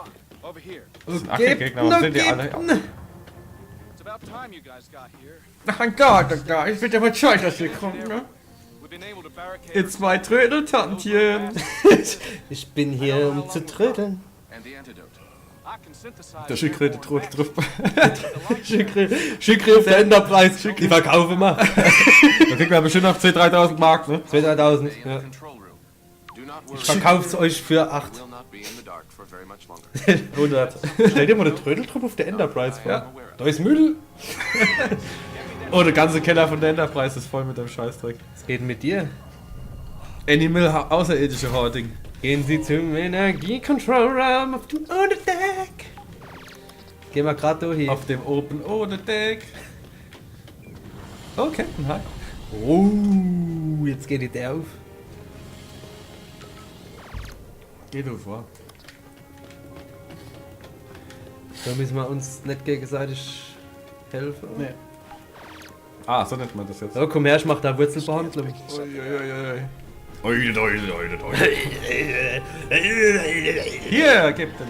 spot. Over here. Das sind Achtelgegner, warum sind die alle... It's about time you guys got here. Mein Gott, ich bin ja mal scheu, dass ihr kommt, ne? We've been able to barricade Jetzt mein Trödeltantchen. Ich bin hier, um zu trödeln. and the antidote. I can synthesize Der Schickre, der airborne Druck drauf. Schickri auf der Enterprise, die verkaufen wir. Da kriegt man bestimmt noch 10.000, 3.000 Mark, ne? 2000, ja. control room. Do not worry. Ich verkauf's euch für 8. Will not be in the dark for very much longer. 100. Stell dir mal eine Trödeltruppe auf der Enterprise vor. Ja. Da ist Müll. Oh, der ganze Keller von der Enterprise ist voll mit dem Scheißdreck. Was geht denn mit dir? Animal außerirdische Horting. Gehen Sie zum Energie-Control-Raum auf dem Ohne-Deck. Gehen wir gerade durch hier. Auf dem Open ohne Deck. Oh, Captain, hi. Oh, jetzt geht der auf. Geh du vor. Da müssen wir uns nicht gegenseitig helfen. Nee. Ah, so nennt man das jetzt. So, komm her, ich mach da Wurzelbehandlung. Hier, Captain.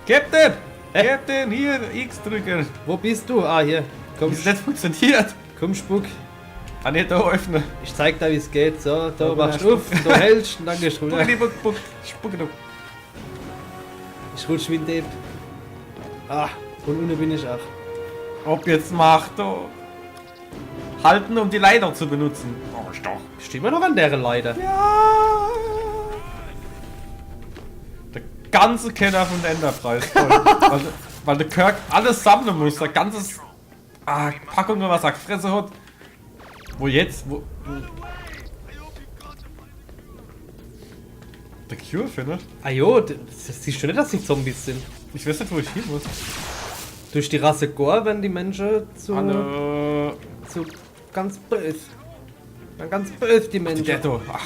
Captain! Captain, hier, X drücken. Wo bist du? Ah, hier. Komm, Wie ist das funktioniert? komm, spuck. Ah, nicht da öffnen. Ich zeig dir, wie es geht. So, da Ja, machst ja, du auf, du hältst und dann gehst du runter. Spucke, buck, buck. Spucke, du. Ich rutsch wie ein Depp. Ah, und unten bin ich auch. Ob jetzt macht, du. Halten, um die Leiter zu benutzen. Oh, doch. Stehen wir noch an deren Leiter? Ja. Der ganze Keller von der Enterprise voll. weil der Kirk alles sammeln muss. Der ganze Packung, was er gefressen hat. Wo jetzt? Wo? Der Cure findet? Ah jo, das siehst du nicht, dass die Zombies sind. Ich weiß nicht, wo ich hin muss. Durch die Rasse Gore werden die Menschen zu Hallo. ganz böse. Dann ganz böse die Menschen. Ghetto. Ach.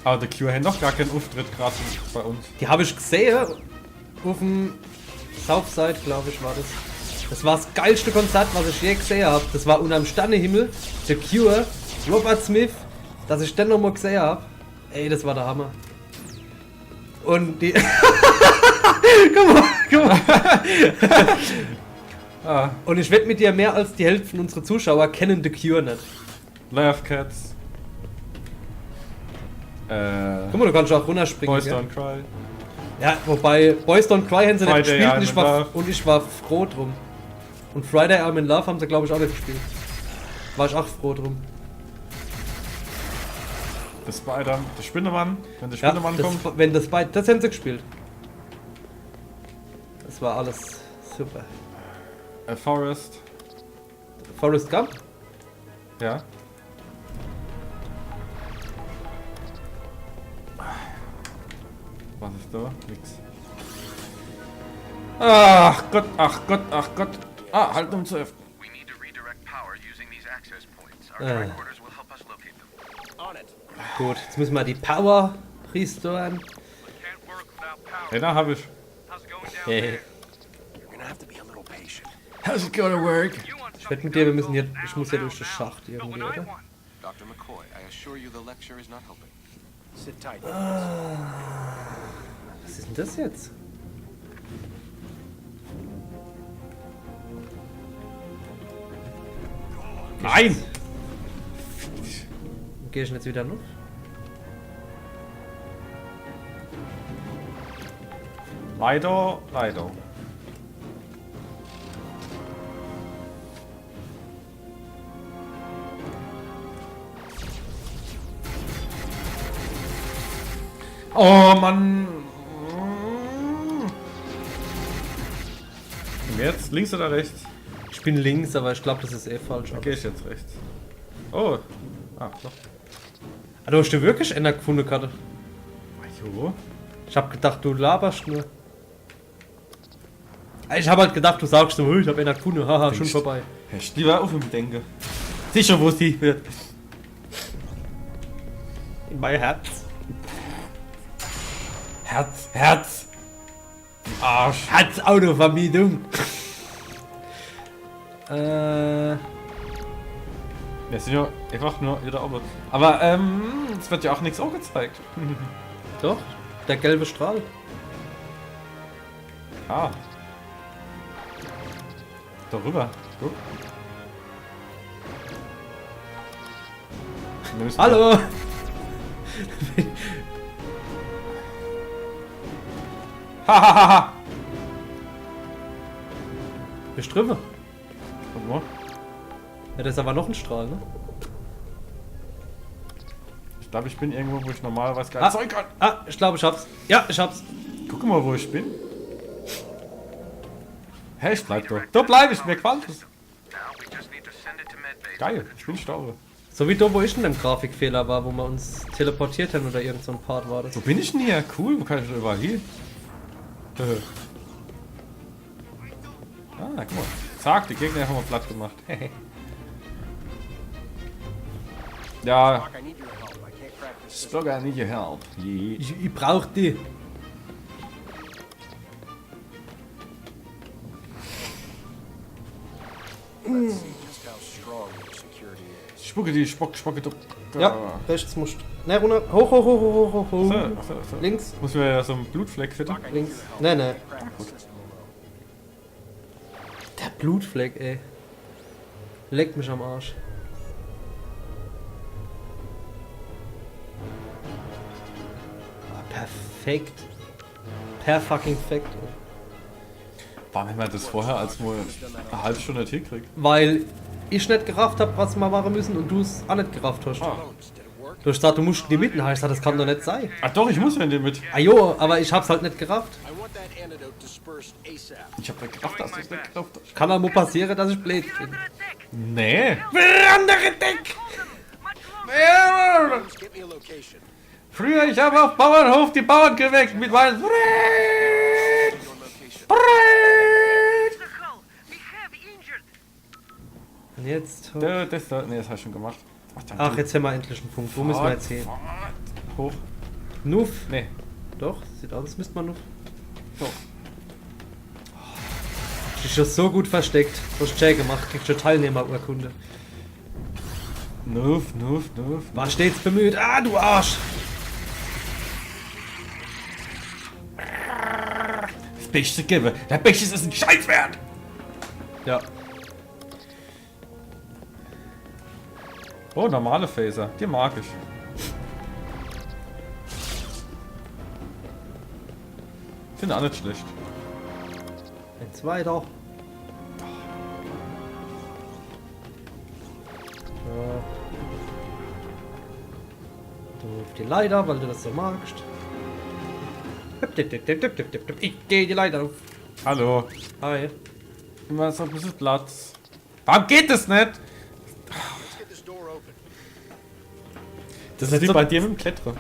Aber der Cure hat noch gar keinen Auftritt gerade bei uns. Die habe ich gesehen. Auf dem Southside, glaube ich, war das. Das war das geilste Konzert, was ich je gesehen habe. Das war unterm Sternenhimmel. The Cure, Robert Smith, dass ich den nochmal gesehen habe. Ey, das war der Hammer. Und die. Guck mal. Ah, Und ich wette mit dir, mehr als die Hälfte unserer Zuschauer kennen The Cure nicht. Love Cats. Guck mal, du kannst auch runterspringen. Boys gell? Don't Cry. Ja, wobei Boys Don't Cry haben sie nicht Friday, gespielt I'm in Love. ich war froh drum. Und Friday I'm in Love haben sie, glaube ich, auch nicht gespielt. War ich auch froh drum. Der Spider, der Spinnemann. Wenn der Ja, Spinnemann kommt. wenn das bei. Das haben sie gespielt. Das war alles super. A Forest. Forrest Gump? Ja. Was ist da? Nix. Ach Gott, ach Gott, ach Gott. Ah, halt um zu öffnen. We need to redirect power using these access points. Our Ah. tricorders will help us locate them. On it. Gut, jetzt müssen wir die Power restoren. Can't work without power. Hey, da hab ich. How's it going down Hey. there? You're gonna have to be a little patient. How's it gonna work? You want Ich wette mit dir, wir müssen hier. Ich muss ja durch den Schacht But irgendwie, when I oder? want. Dr. McCoy, I assure you the lecture is not helping. Sit tight. Was ist denn das jetzt? Nein! Gehe ich jetzt wieder noch? Leider, leider. Oh Mann! Und jetzt? Links oder rechts? Ich bin links, aber ich glaube, das ist eh falsch. Da gehe ich jetzt rechts. Oh! Ah, noch. Ah, du hast dir wirklich Ender gefunden gerade. Jo. Ich hab gedacht, du laberst nur. Ich hab halt gedacht, du sagst so, ich hab Ender gefunden, haha, schon Denkst- vorbei. Hast lieber auf ihm denken. Sicher, wo sie wird. In mein Herz. Herz, Herz! Arsch! Herzautovermietung. Wir sind ja einfach nur wieder oben. Aber es wird ja auch nichts angezeigt. Doch. Der gelbe Strahl. Ah. Darüber. Guck. Wir müssen- Hallo! Hahaha! Bist drüber? Und wo? Ja, das ist aber noch ein Strahl, ne? Ich glaube, ich bin irgendwo, wo ich normalerweise gar nicht Zeug kann. Ich glaube, ich hab's. Ja, ich hab's. Guck mal, wo ich bin. Hä, ich bleib doch. Da bleib ich, mir gefällt es. Geil, ich bin stauber. So wie da, wo ich in dem Grafikfehler war, wo wir uns teleportiert haben oder irgend so ein Part war das. Wo bin ich denn hier? Cool, wo kann ich denn überall hin? Ah, guck mal. Zack, die Gegner haben wir platt gemacht. Ja, Doc, I need your help. I can't crack this system. Stocker, need your help. Yeah. Ich brauch die. Let's see just how strong your security is. Spucke die, spocke du. Ja, rechts musst. Ne, runter. Hoch, hoch, hoch, hoch, hoch, hoch. So. Links, Muss mir ja so einen Blutfleck finden. links. Ne, ne. Crack the system alone. Der Blutfleck, ey. Leckt mich am Arsch. Ah, perfekt. Fucking perfekt. Warum haben wir das vorher als nur eine halbe Stunde Tee kriegt? Weil ich nicht gerafft hab, was wir machen müssen und du es auch nicht gerafft hast. Ah. Du hast gesagt, du musst in die Mitte. Ich gesagt, das kann doch nicht sein. Ach doch, ich muss ja in den mit. Ah jo, aber ich hab's halt nicht gerafft. I want that antidote dispersed ASAP. Ich hab nicht gedacht, dass du es nicht gekauft hast. Kann auch mal passieren, dass ich blöd bin. Nee. Andere Deck! Please get me a location. Früher, ich habe auf Bauernhof die Bauern geweckt mit meinen Your location. Und jetzt. Nee, das hast du schon gemacht. Ach, jetzt haben wir endlich einen Punkt. Wo müssen wir jetzt hin? Hoch. Nuff? Nee. Doch, sieht aus, müsste man Nuff. So. Das ist schon so gut versteckt. Du hast Jay gemacht, kriegst schon Teilnehmerurkunde. Nuff. War stets bemüht. Ah, du Arsch! Das Beste gebe. Der Beste ist ein Scheiß wert. Ja. Oh, normale Phaser. Die mag ich. Finde auch nicht schlecht. Jetzt weiter. Du auf die Leiter, weil du das so magst. Ich gehe die Leiter auf. Hallo. Hi. Immer so ein bisschen Platz. Warum geht das nicht? Let's get this door open. Das ist ist wie so- bei dir mit dem Kletterer.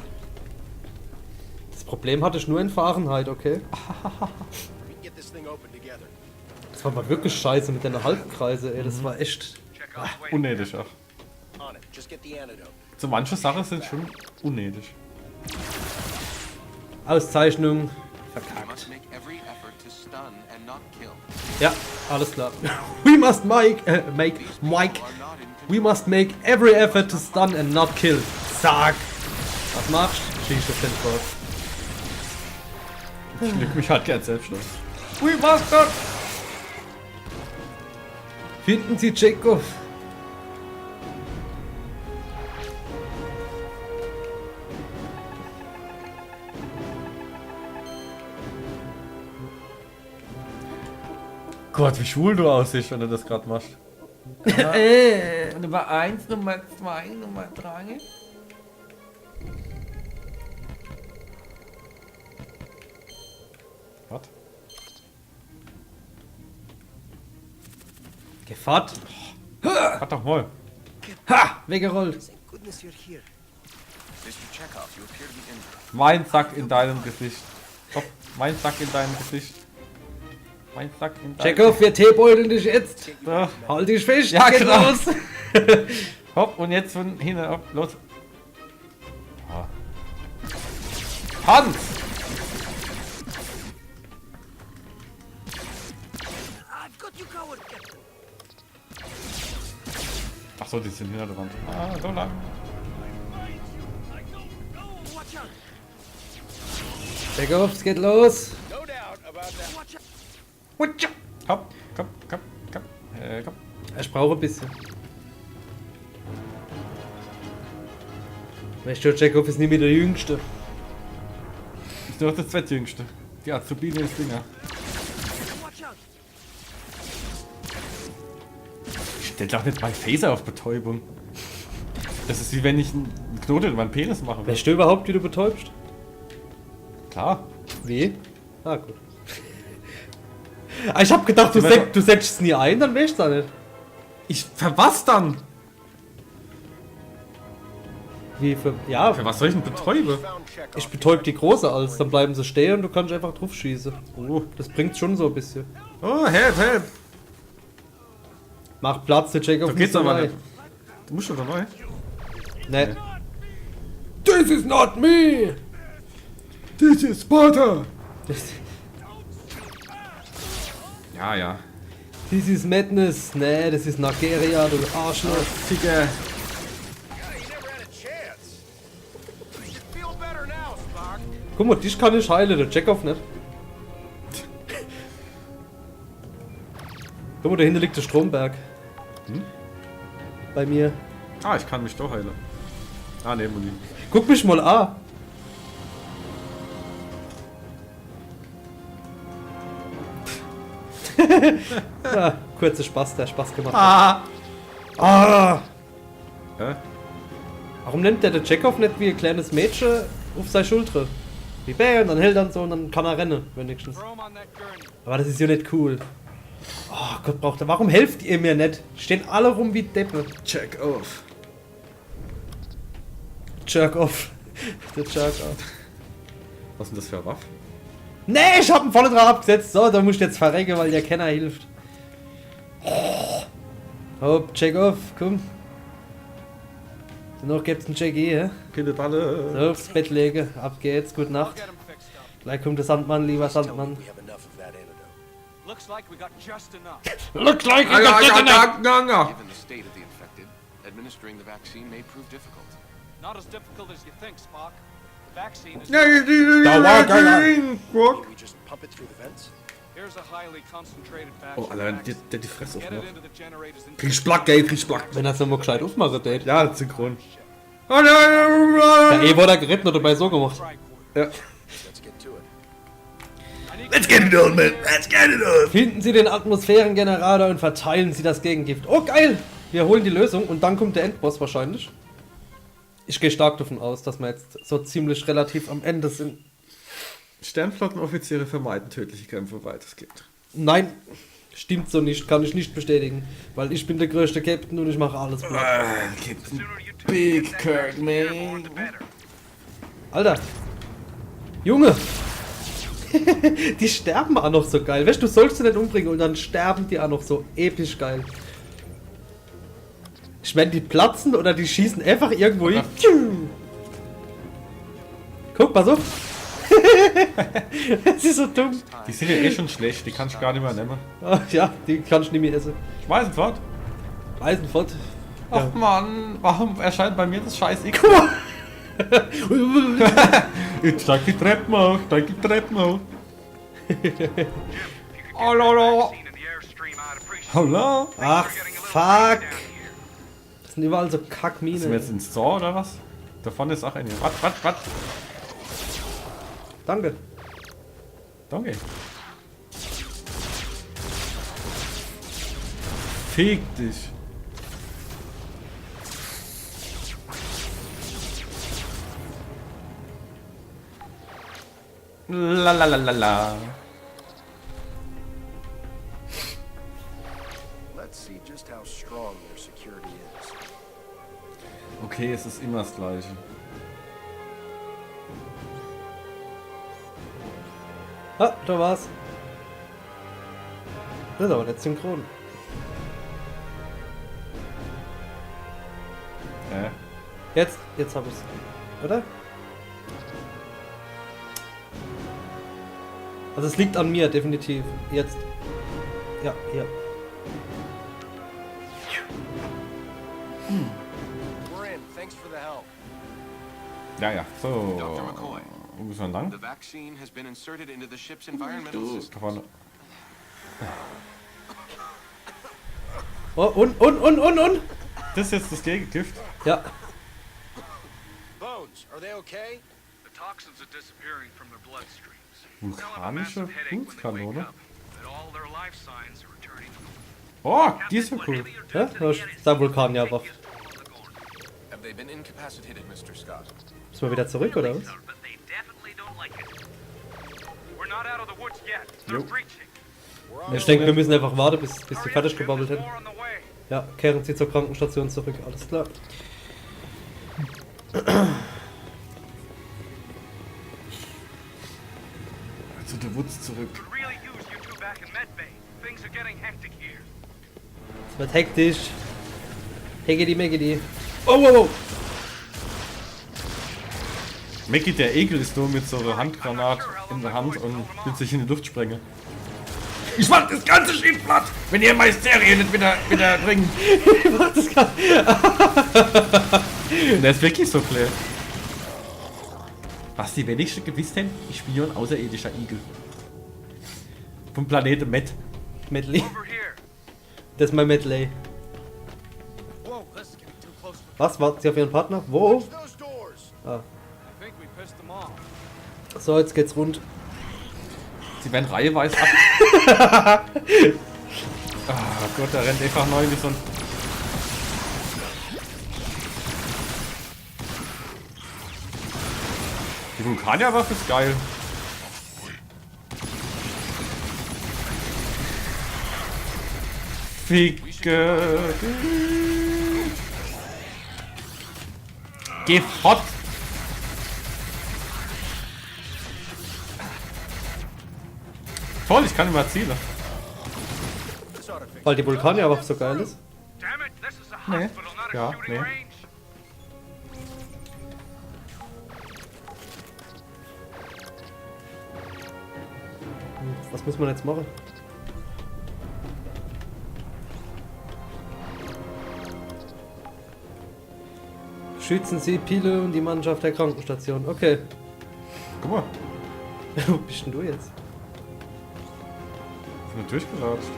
Das Problem hatte ich nur in Fahrenheit, okay? We can get this thing open together. Das war mal wirklich scheiße mit den Halbkreise, ey. Das war echt. Unnötig auch. On it. Just get the antidote. So manche Sachen sind schon unnötig. Auszeichnung. You Verkackt. must make every effort to stun and not kill. Ja, alles klar. We must Mike. We must make every effort to stun and not kill. Sag. Was machst du? Schieß auf den Kopf. Ich leg mich halt gern selbst los. We Master! Finden Sie Chekhov. Gott, wie schwul du aussiehst, wenn du das gerade machst. Nummer 1, Nummer 2, Nummer 3. Was? Gefahrt. Warte doch mal. Ha! Weggerollt. Thank goodness you're here. Mr. Chekhov, you appear to be injured. Mein Sack in deinem Gesicht. Stopp. Mein Sack in deinem Gesicht. Mein Sack in deinem Chekhov, wir teebeuteln dich jetzt. So. Halt dich fest. Ja, geht genau. los. Hopp, und jetzt von hinten auf. Los. Ah. Hans! Achso, die sind hinter der Wand. Ah, so lang. Check auf, es geht los. Komm, komm, komm, komm, komm. Ich brauche ein bisschen. Weißt du, Chekhov ist nicht mehr der Jüngste. Ist nur der zweitjüngste. Die Azubine ist Dinger. Ich stell doch nicht mein Phaser auf Betäubung. Das ist wie wenn ich einen Knoten in meinen Penis mache. Weißt du überhaupt, wie du betäubst? Klar. Wie? Ah, gut. Ich hab gedacht, du setzt es nie ein, dann weißt du nicht. Ich, für was dann? Wie für. Ja, Für was soll ich denn betäuben? ich betäub die große als, dann bleiben sie stehen und du kannst einfach drauf schießen. Oh, Das bringt schon so ein bisschen. oh, help, help. Mach Platz, der Chekhov So geht's muss aber dabei. nicht. Du musst schon da neu. Nee. This is not me! This is Sparta. Ja, ja. This is Madness. Nee, das ist Nigeria, du Arschloch. Ficker. Guck mal, dich kann ich heilen, der Chekhov nicht. Guck mal, da hinten liegt der Stromberg. Bei mir. Ah, ich kann mich doch heilen. Ah, ne, Muni. Guck mich mal an. Ja, kurzer Spaß, der Spaß gemacht hat. Ah! Hä? Warum nimmt der Chekhov nicht wie ein kleines Mädchen auf seine Schulter? Wie Bär und dann hält er so und dann kann er rennen, wenigstens. Aber das ist ja nicht cool. Oh Gott, braucht er. Warum helft ihr mir nicht? Stehen alle rum wie Deppe. Check off. Jerk off. Der Jerk off. Was ist denn das für eine Waffe? Nee, ich hab ihn voll drauf abgesetzt. So, da musst du jetzt verrecken, weil der Kenner hilft. Hopp, check off, komm. Noch gibt's einen Check hä? Keine Balle. So, aufs Bett legen. Ab geht's, gute Nacht. Gleich kommt der Sandmann, lieber Sandmann. Looks like we got just enough. Looks like Ja, ja, ja, ja, ja. Given the state of the infected, administering the vaccine may prove difficult. Not as difficult as you think, Spock. The vaccine is. We just pump it through the vents? Here's a highly concentrated Oh, vaccine. Alter, der die Fresse Get it aufmacht. into the generators in Krieg ich Plack, ey, krieg ich Plack. Wenn er es nochmal gescheit aufmachen tät. Ja, synchron. Der war da geritten oder dabei so gemacht. Ja. Let's get to it. Let's get it on, man. Let's get it on. Finden Sie den Atmosphärengenerator und verteilen Sie das Gegengift. Oh, geil! Wir holen die Lösung und dann kommt der Endboss wahrscheinlich. Ich gehe stark davon aus, dass wir jetzt so ziemlich relativ am Ende sind. Sternflottenoffiziere vermeiden tödliche Kämpfe, weit es geht. Nein, stimmt so nicht, kann ich nicht bestätigen. Weil ich bin der größte Captain und ich mache alles platt. Captain Big Kirk, man. Alter! Junge! Die sterben auch noch so geil. Weißt du, sollst sie nicht umbringen und dann sterben die auch noch so episch geil. Ich meine, die platzen oder die schießen einfach irgendwo hin. Guck, pass auf. Das ist so dumm. Die sind ja eh schon schlecht, die kann ich gar nicht mehr nehmen. Ach ja, die kann ich nicht mehr essen. Schmeißen fort. Reisen fort. Ach Mann, warum erscheint bei mir das scheiß X? Ich steig die Treppen auf, steig die Treppen auf. Hallo. Hallo. Ach, fuck. Das sind überall so Sind wir Kackmine. jetzt ins Tor oder was? Da vorne ist auch eine. Was? Danke. Danke. Fick dich. La la la la la. Let's see just how strong their security is. Okay, es ist immer das Gleiche. Ah, da war's. Das ist aber nicht synchron. Jetzt hab ich's. Oder? Also es liegt an mir, definitiv. Jetzt. Ja, hier. We're in. Thanks for the help. Ja, ja. So. Dr. McCoy, Wo müssen wir lang? The vaccine has been inserted into the ship's environmental Da system. vorne. Oh, und. Das ist jetzt das Gegengift. Ja. Bones, are they okay? The toxins are disappearing from their bloodstreams. Vulkanische Blutkanone. But all their life signs are returning. Oh, die ist ja cool. Ja, da ist der Vulkan ja wach. Have they been incapacitated, Mr. Scott? Müssen wir wieder zurück, oder was? But they definitely don't like it. We're not out of the woods yet. They're Jo. breaching. Ich denke, wir müssen einfach warten, bis die fertig gebabbelt There's hätten. more on the way. Ja, kehren Sie zur Krankenstation zurück. Alles klar. Zu der Wutz zurück. Could really use you two back in medbay. Things are getting hectic here. Es wird hektisch. Heggedi Meggedi. Oh, wow, wow. Mickey, der Ekel, ist nur mit so einer Handgranate in der Hand und will sich in die Luft sprengen. Ich mach das ganze Schiff platt, wenn ihr Mysterie nicht wieder bringt. Der ist wirklich so klar. Was die wenigsten gewusst haben, ich bin ja ein außerirdischer Igel. Vom Planeten Met. Medley. Over here. Das ist mein Medley. Whoa, this is getting too close. Was? Warten Sie auf Ihren Partner? Wo? Those doors. Ah. I think we pissed them off. So, jetzt geht's rund. Sie werden reiheweise ab. Ah Gott, der rennt einfach neu wie so ein... Die Vulkanierwaffe ist geil. Ficke. Geh fort. Toll, ich kann immer zielen. This ought to fix Weil die Vulkanierwaffe so geil ist. Damn it, this is a Nee. hospital, not a Ja, shooting nee. range. Was muss man jetzt machen? Schützen Sie Pile und die Mannschaft der Krankenstation. Okay. Guck mal, Wo bist denn du jetzt? ich bin durchgelatscht.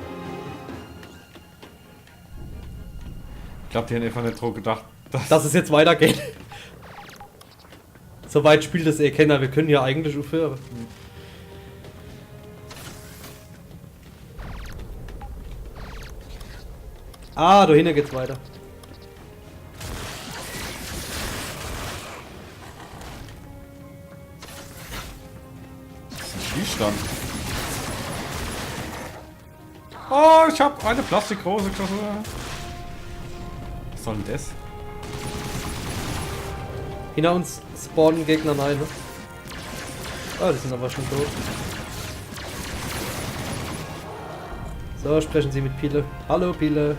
Ich glaube, die haben einfach nicht drauf gedacht, Dass es jetzt weitergeht. Soweit spielt es eh keiner. Wir können ja eigentlich aufhören. Ah, da hinten geht's weiter. Schießstand. Oh, ich habe eine Plastikrose geschossen. Was soll denn das? Hinter uns spawnen Gegner rein, ne? Ah, die sind aber schon tot. So, sprechen Sie mit Pile. Hallo, Pile.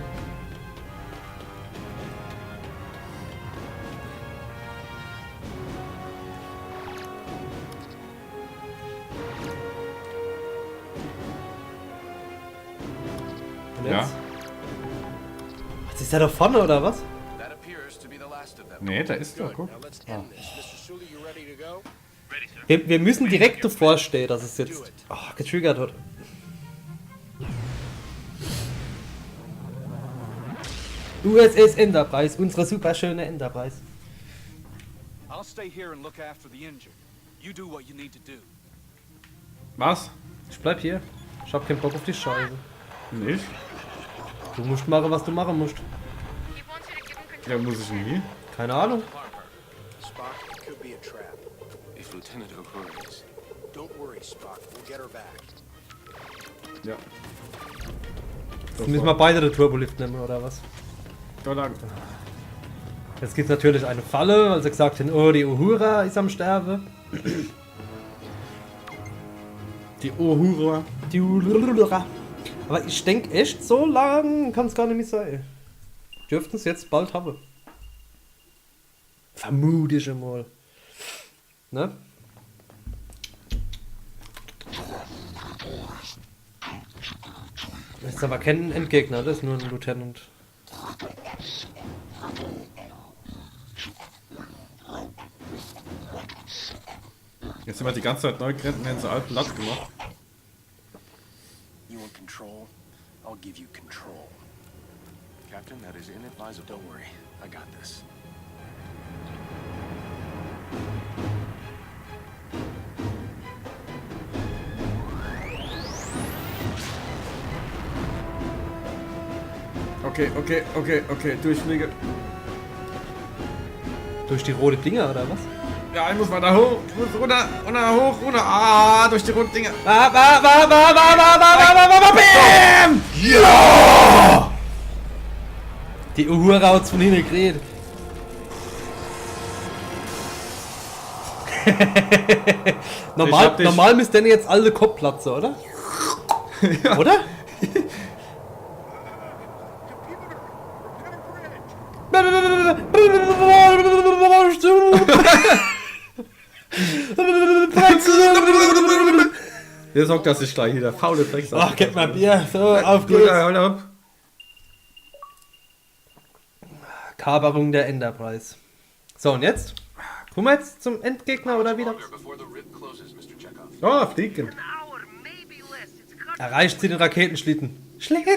Und Ja. jetzt? Was ist der da vorne oder was? That appears to be the last of them. Nee, da ist doch, Good. guck. Now let's end this. Mr. Sully, you ready to go? Ready, sir. Wir müssen direkt davor stehen, dass es jetzt getriggert hat. USS Enterprise, unsere super schöne Enterprise. I'll stay here and look after the injured. You do what you need to do. Was? Ich bleib hier. Ich hab keinen Bock auf die Scheiße. Nicht? Du musst machen, was du machen musst. He wants you to give him control. Ja, muss ich nie. Keine Ahnung. Spock, it could be a trap. If Lieutenant Uhura is... Don't worry, Spock. We'll get her back. Ja. Jetzt müssen wir beide den Turbolift nehmen, oder was? So lang. Jetzt gibt's natürlich eine Falle, weil sie gesagt haben, oh, die Uhura ist am Sterben. Die Uhura. Die Uhura. Aber ich denke echt, so lang kann es gar nicht mehr sein. Dürften es jetzt bald haben. Vermute ich mal. Ne? Das ist aber kein Endgegner, das ist nur ein Lieutenant. Jetzt sind wir die ganze Zeit neu gerannt und haben so alt Platz gemacht. You want control? I'll give you control. Captain, that is inadvisable. Don't worry, I got this. Okay, durchfliege. Durch die rote Dinger oder was? Ja, ich muss weiter hoch, ich muss runter, hoch, runter. Ah, durch die roten Dinger. Bam! Ja! Die Uhura hat's von hinten gedreht. normal müsste denn jetzt alle Kopfplatze, oder? Ja. Oder? Der sorgt, dass ich gleich hier der faule Drecksack. Ach, gib mal Bier. So, auf Gut, geht's. hol ab. Kaperung der Enterprise. So, und jetzt? Kommen wir jetzt zum Endgegner oder wieder? Before the rip closes, Mr. Chekhov. Oh, fliegen. Hour, maybe less. It's cut. Erreicht sie den Raketenschlitten. Schlitten!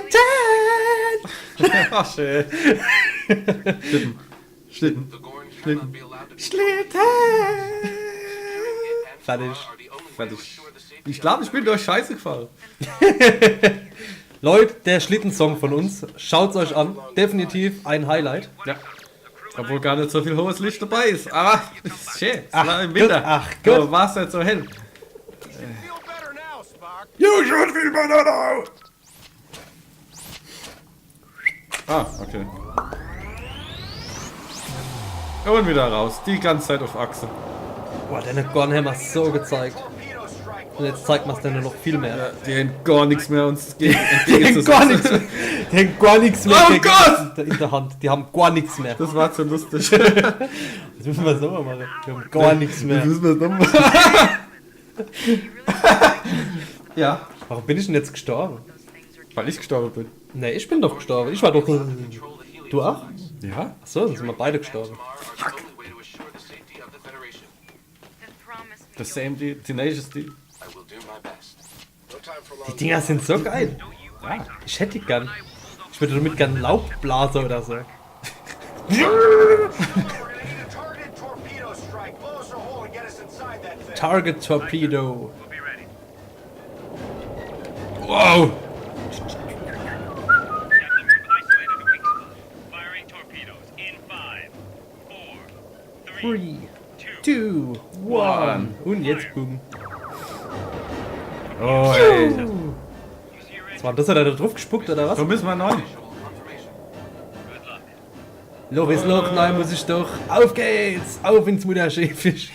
Ach, schön. Schlitten. The Gorn cannot be allowed to be Schlitten. Fertig. are the only way to Fertig. assure the safety Ich glaube, ich bin durch Scheiße gefallen. Leute, der Schlittensong von uns, schaut's euch an. Definitiv ein Highlight. Ja. Obwohl gar nicht so viel hohes Licht dabei ist. Aber ist schön. Ach, Ach, im Winter. gut, ach, gut. So, war's nicht so hell. Feel better now, Spock. You should feel better now. Ah, okay. Und wieder raus. Die ganze Zeit auf Achse. Boah, der Gorn haben wir so gezeigt. Und jetzt zeigt man es dann nur noch viel mehr. Ja, die haben gar nichts mehr uns Die haben gar nichts mehr. Die haben gar nichts mehr Oh gegen Gott! in der Hand. Die haben gar nichts mehr. Das war zu lustig. Das müssen wir so mal machen. Die haben gar nichts mehr. müssen wir nochmal. Ja, Warum bin ich denn jetzt gestorben? weil ich gestorben bin. Ne, ich bin doch gestorben. Ich war doch. Du auch? Ja? Achso, dann sind wir beide gestorben. are the only way to assure the safety of the Federation. Then promise me The you'll same deal, Tenacious Deal. I will do my best. No time for Die long. Dinger sind so geil. Ich hätte die gern. Ich würde damit gern Laubblaser oder so. Targeted torpedo strike. Blow us a hole and get us inside that thing. Target Torpedo. We'll be ready. Wow! Captain, we've isolated a weak spot. Firing torpedoes in 5, 4, 3, 3, 2, 1. Und jetzt boom. Oh, ey. Was war das? Hat er da drauf gespuckt oder was? So müssen wir neu. Visual confirmation. good luck. Loch ist Loch, nein, muss ich doch. Auf geht's! Auf ins Mutterschiff. Ich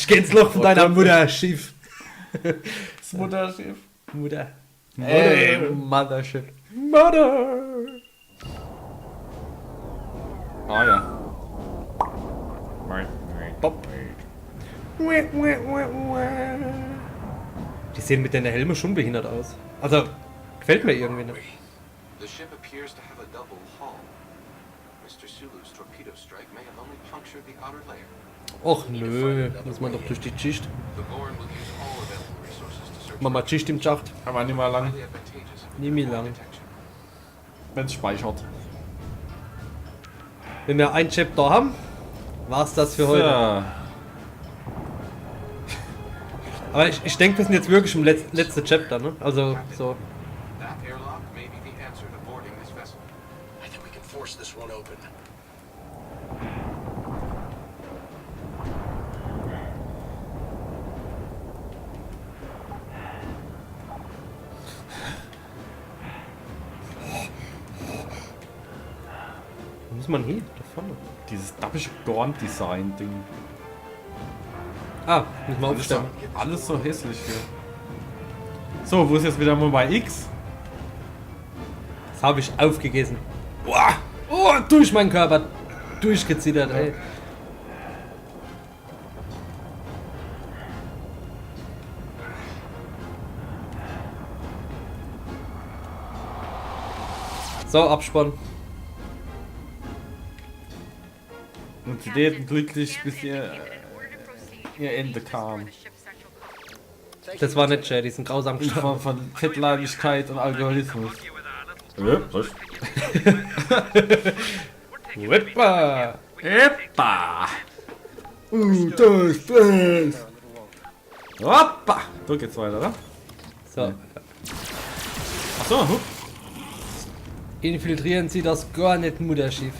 geh ins Loch von deiner Mutterschiff. Das Mutterschiff. Mutter. Ey, Mothership. Mother! Ah ja. Bob. Die sehen mit den Helmen schon behindert aus. Also, gefällt mir irgendwie nicht. The ship appears to have a double hull. Mr. Sulu's torpedo strike may have only punctured the outer layer. Och nö, muss man doch durch die Schicht. The Gorn will use all available resources to search Mama Schicht im Schacht. Aber nicht mal lang, highly advantageous Nie mehr lang. detection. wenn es speichert. Wenn wir ein Chapter haben, war's das für heute. Ja. Aber ich denke, wir sind jetzt wirklich im letzten Chapter, ne? Also, so. That airlock may be the answer to boarding this vessel. I think we can force this one open. Wo muss man hin? Da vorne. Dieses dappische Gorn-Design-Ding. Ah, muss man Das ist doch aufstellen. alles so hässlich hier. So, wo ist jetzt wieder mal bei X? Das habe ich aufgegessen. Boah. Oh, durch meinen Körper. Durchgezittert, ey. So, Abspann. Und sie leben glücklich, bis ihr In order to proceed, ihr you will Ende need to restore kam. the ship's central Das war nicht Jay, die sind grausam gestorben. Von Fettleibigkeit und Alkoholismus. Was? Whipper! Epa! Das, das! Hoppa! So geht's weiter, oder? So. Achso, hup. Infiltrieren Sie das Garnet-Mutterschiff.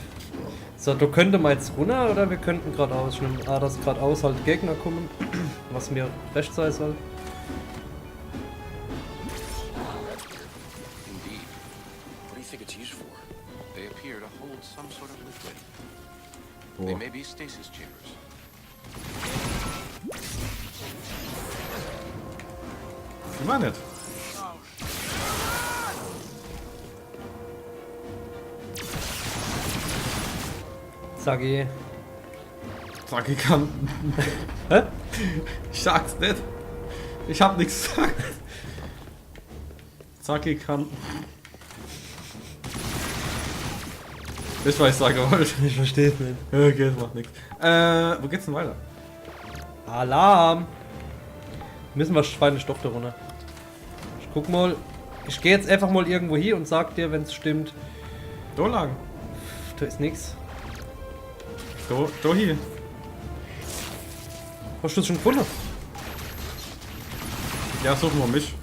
So, da könnte man jetzt runter oder wir könnten geradeaus. Ich nehme an, dass geradeaus halt Gegner kommen. Was mir recht sein soll. Indeed. What do you think it's used for? They appear to hold some sort of liquid. They may be stasis chambers. Ich meine nicht. Sagi. Sag ich kann. Hä? Ich sag's nicht. Ich hab nichts gesagt. Sag ich kann. Das was ich sagen wollte. Ich verstehe es nicht. Okay, das macht nichts. Wo geht's denn weiter? Alarm! Müssen wir Schweine Tochter runter. Ich guck mal. Ich gehe jetzt einfach mal irgendwo hier und sag dir, wenn es stimmt. Da lang. Da ist nichts. Da hier. Hast du es schon gefunden? Ja, suchen wir mich.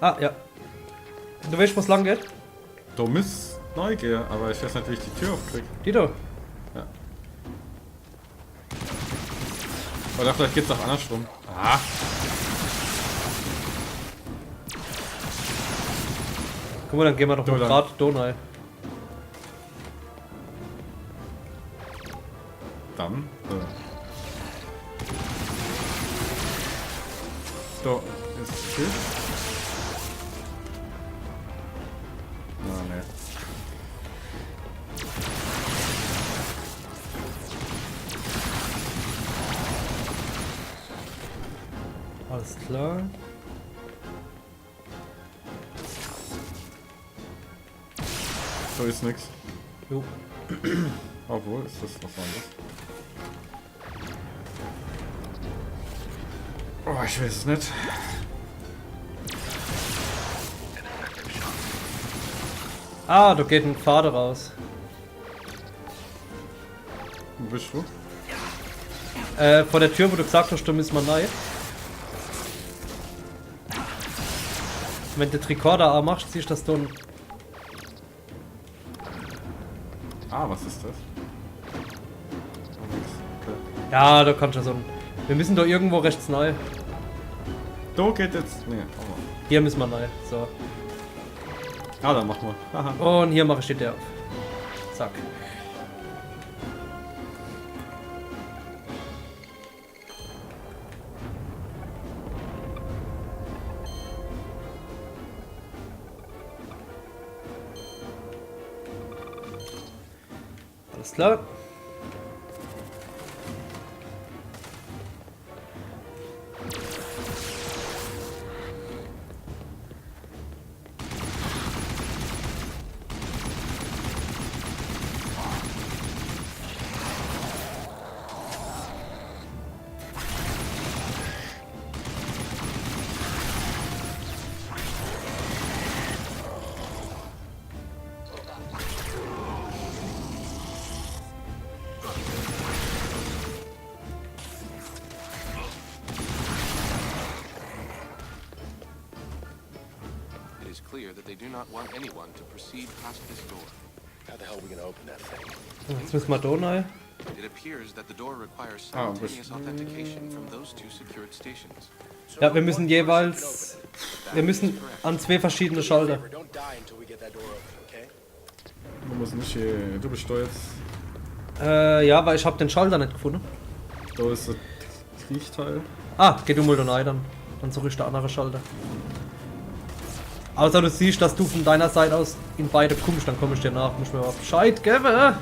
Ah, ja. Du weißt, was lang geht? Da muss Neugier, aber ich weiß nicht, wie ich die Tür aufkriege. Die da. Ja. Oder vielleicht geht's auch andersrum. Ah. Guck mal, dann gehen wir doch Da mal lang. gerade da rein. Dann. Da ist Tisch. Ah, ne. Alles klar. Da ist nix. Jo. Obwohl, ist das was anderes? Oh, ich weiß es nicht. Ah, da geht ein Pfad raus. Wo bist du? Vor der Tür, wo du gesagt hast, da müssen wir rein. Wenn du Tricorder anmachst, siehst du das dann. Ah, was ist das? Oh, nix. Okay. Ja, da kannst du so ein. Wir müssen da irgendwo rechts rein. Da geht jetzt. Nee, oh. Hier müssen wir rein. So. Ah, dann machen wir. Haha. Und hier mache ich die Tür auf. Zack. Alles klar. It is clear that they do not want anyone to proceed past this door. How the hell are we gonna open that thing? Jetzt müssen wir da rein. It appears that the door requires Ah, simultaneous authentication from those two secured stations. Ja, wir müssen jeweils. Wir müssen an zwei verschiedene Schalter. Don't die until we get that door open, okay? Du musst nicht hier. Du bist da jetzt. Ja, weil ich habe den Schalter nicht gefunden. Da ist das Kriechteil. Ah, geh du mal da rein, dann. Dann suche ich der andere Schalter. Außer du siehst, dass du von deiner Seite aus in beide kommst, dann komme ich dir nach. Muss mir mal Bescheid geben.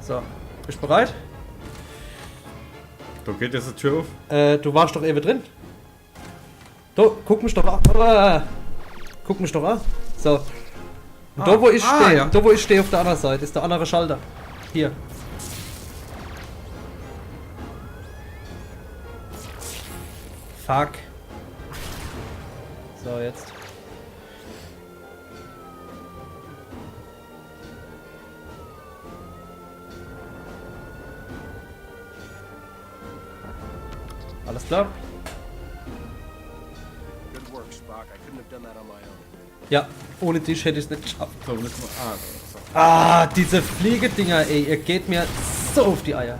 So, bist du bereit? Da geht jetzt die Tür auf. Du warst doch eben drin. Da, guck mich doch an. Guck mich doch an. So. Und da wo ich stehe, ja. da wo ich stehe auf der anderen Seite, ist der andere Schalter. Hier. Fuck. So, jetzt. Alles klar? Good work, Spock. I couldn't have done that on my own. Ja, ohne dich hätte ich es nicht geschafft. So, müssen wir. So. Ah, diese Fliegedinger, ey, ihr geht mir so auf die Eier.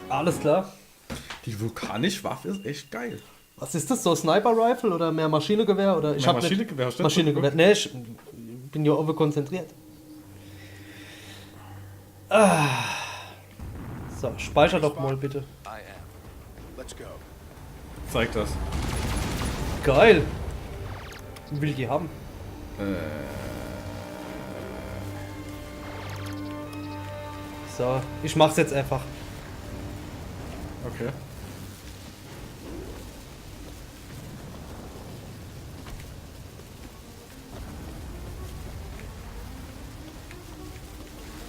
Alles klar. Die vulkanische Waffe ist echt geil. Was ist das, so Sniper-Rifle oder mehr Maschinengewehr? Oder Mehr Maschinengewehr, hast du das Maschinengewehr. geguckt? Nee, ich bin ja oben konzentriert. Ah. So, speicher doch mal bitte. I am. Let's go. Zeig das. Geil. Will ich die haben? So, ich mach's jetzt einfach. Okay.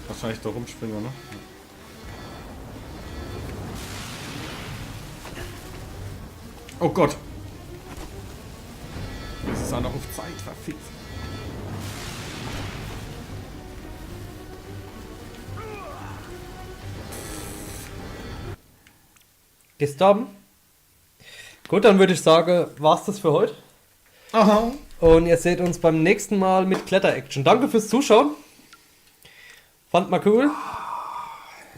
Wahrscheinlich da rumspringen, ne? Oh Gott! Das ist auch noch auf Zeit, verfickt. Gestorben? Gut, dann würde ich sagen, war's das für heute. Aha. Und ihr seht uns beim nächsten Mal mit Kletter-Action. Danke fürs Zuschauen. Fand mal cool.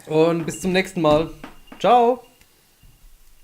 Und bis zum nächsten Mal. Ciao.